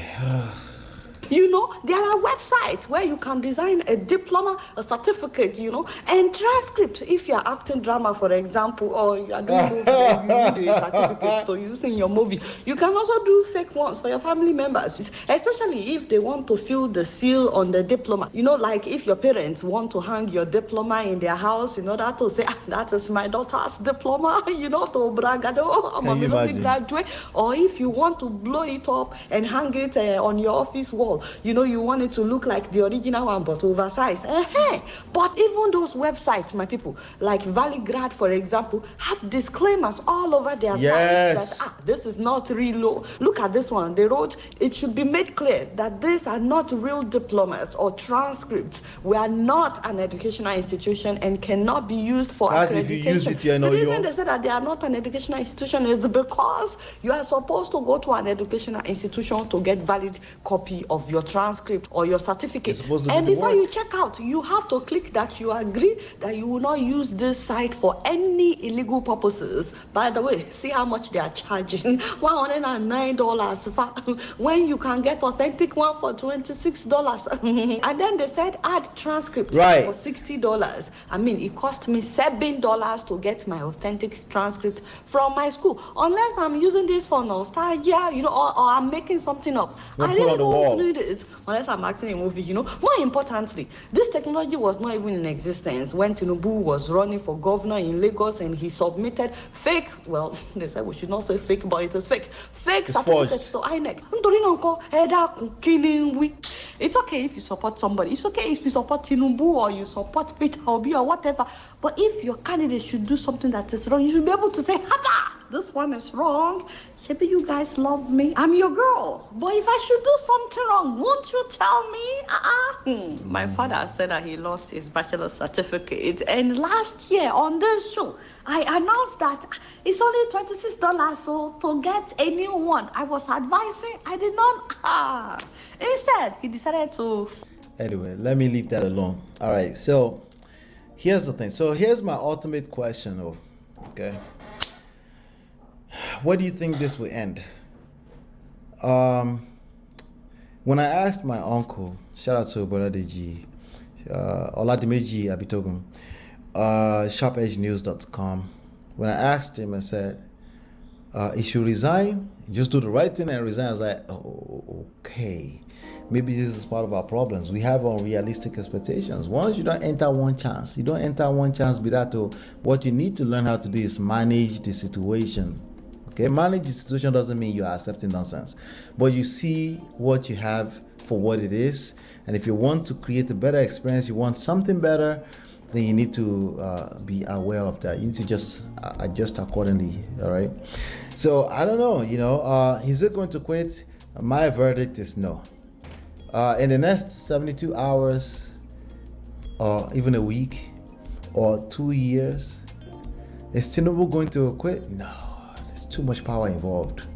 You know, there are websites where you can design a diploma, a certificate, you know, and transcript. If you're acting drama, for example, or you are doing movie, you need a certificate to use in your movie. You can also do fake ones for your family members, especially if they want to fill the seal on the diploma. You know, like if your parents want to hang your diploma in their house in order to say, that is my daughter's diploma, you know, to bragado, I'm a graduate. Or if you want to blow it up and hang it on your office wall, you know, you want it to look like the original one but oversized. But even those websites, my people, like Valleygrad, for example, have disclaimers all over their sites that this is not real. Look at this one. They wrote, it should be made clear that these are not real diplomas or transcripts. We are not an educational institution and cannot be used for accreditation. If you use it, you know, the reason they said that they are not an educational institution is because you are supposed to go to an educational institution to get valid copy of your transcript or your certificate. And before you check out, you have to click that you agree that you will not use this site for any illegal purposes. By the way, see how much they are charging. $109 when you can get authentic one for $26. And then they said add transcript for $60. I mean, it cost me $7 to get my authentic transcript from my school. Unless I'm using this for nostalgia, you know, or I'm making something up. I really don't need it unless I'm acting a movie, you know. More importantly, this technology was not even in existence when Tinubu was running for governor in Lagos and he submitted fake, well, they said we should not say fake, but it is fake certificates to INEC. It's okay if you support somebody. It's okay if you support Tinubu or you support Peter Obi or whatever. But if your candidate should do something that is wrong, you should be able to say, Haba, this one is wrong. Maybe you guys love me. I'm your girl. But if I should do something wrong, won't you tell me? My father said that he lost his bachelor's certificate. And last year on this show, I announced that it's only $26 so to get a new one. I was advising. I did not. Instead, he decided to... Anyway, let me leave that alone. All right, so here's the thing. So here's my ultimate question. Okay. Where do you think this will end? When I asked my uncle, shout out to Brother Deji, Oladimeji Abitogun, sharpedgenews.com, when I asked him, I said, he should resign, just do the right thing and resign. I was like, oh, okay. Maybe this is part of our problems. We have unrealistic expectations. Once you don't enter one chance, be that to what you need to learn how to do is manage the situation. Okay, manage the situation doesn't mean you are accepting nonsense, but you see what you have for what it is, and if you want to create a better experience, you want something better, then you need to be aware of that. You need to just adjust accordingly. All right. So I don't know. You know, is it going to quit? My verdict is no. In the next 72 hours, or even a week, or 2 years, is Tinubu going to quit? No. Too much power involved.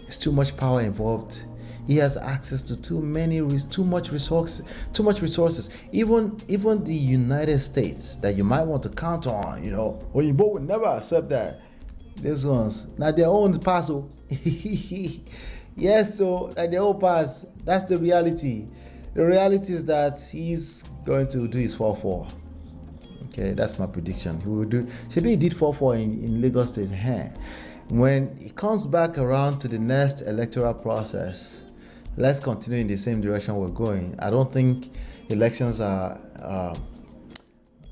It's too much power involved. He has access to too much resources. Even the United States that you might want to count on, you know, Oyinbo would never accept that. These ones, now their own pass. Yes, so like their own pass. That's the reality. The reality is that he's going to do his 4-4. Okay, that's my prediction. He will do. Maybe he did 4-4 in Lagos State. When he comes back around to the next electoral process, let's continue in the same direction we're going. I don't think elections are.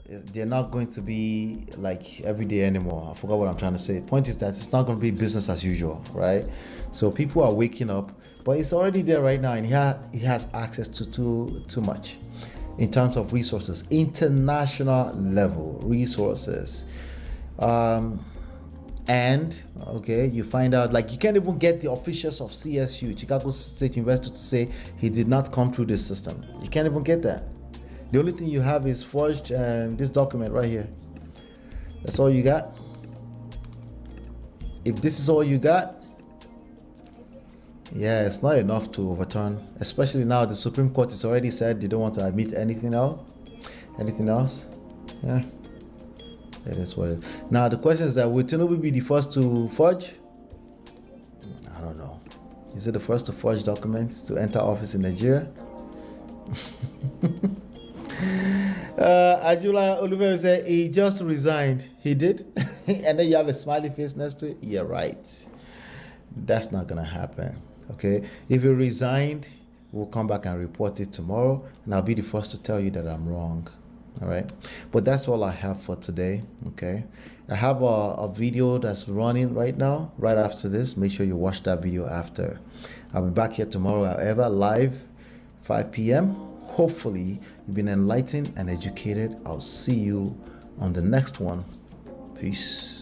They're not going to be like every day anymore. I forgot what I'm trying to say. Point is that it's not going to be business as usual, right? So people are waking up, but it's already there right now, and he has access to too much in terms of resources, international level resources. And okay, you find out like you can't even get the officials of CSU, Chicago State University, to say he did not come through this system. You can't even get that. The only thing you have is forged this document right here. That's all you got. If this is all you got, yeah, it's not enough to overturn. Especially now the Supreme Court has already said they don't want to admit anything else. Yeah, it is what it is. Now the question is that will Tinubu be the first to forge? I don't know. Is it the first to forge documents to enter office in Nigeria? Ajula Oliver said he just resigned. He did? And then you have a smiley face next to it? Yeah, right. That's not gonna happen. Okay, if he resigned, we'll come back and report it tomorrow, and I'll be the first to tell you that I'm wrong. All right, but that's all I have for today. Okay, I have a video that's running right now, right after this. Make sure you watch that video after. I'll be back here tomorrow, however, live 5 p.m. Hopefully you've been enlightened and educated. I'll see you on the next one. Peace.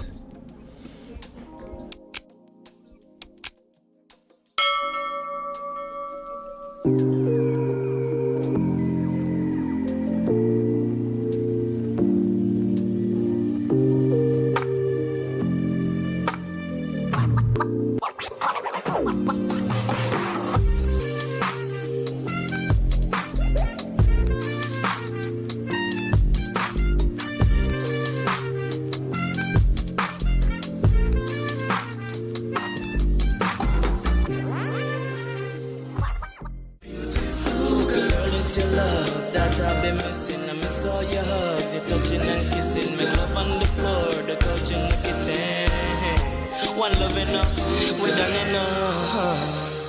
Your love that I've been missing. I miss all your hugs, your touching and kissing. Make love on the floor, the couch in the kitchen. One love enough, we done enough.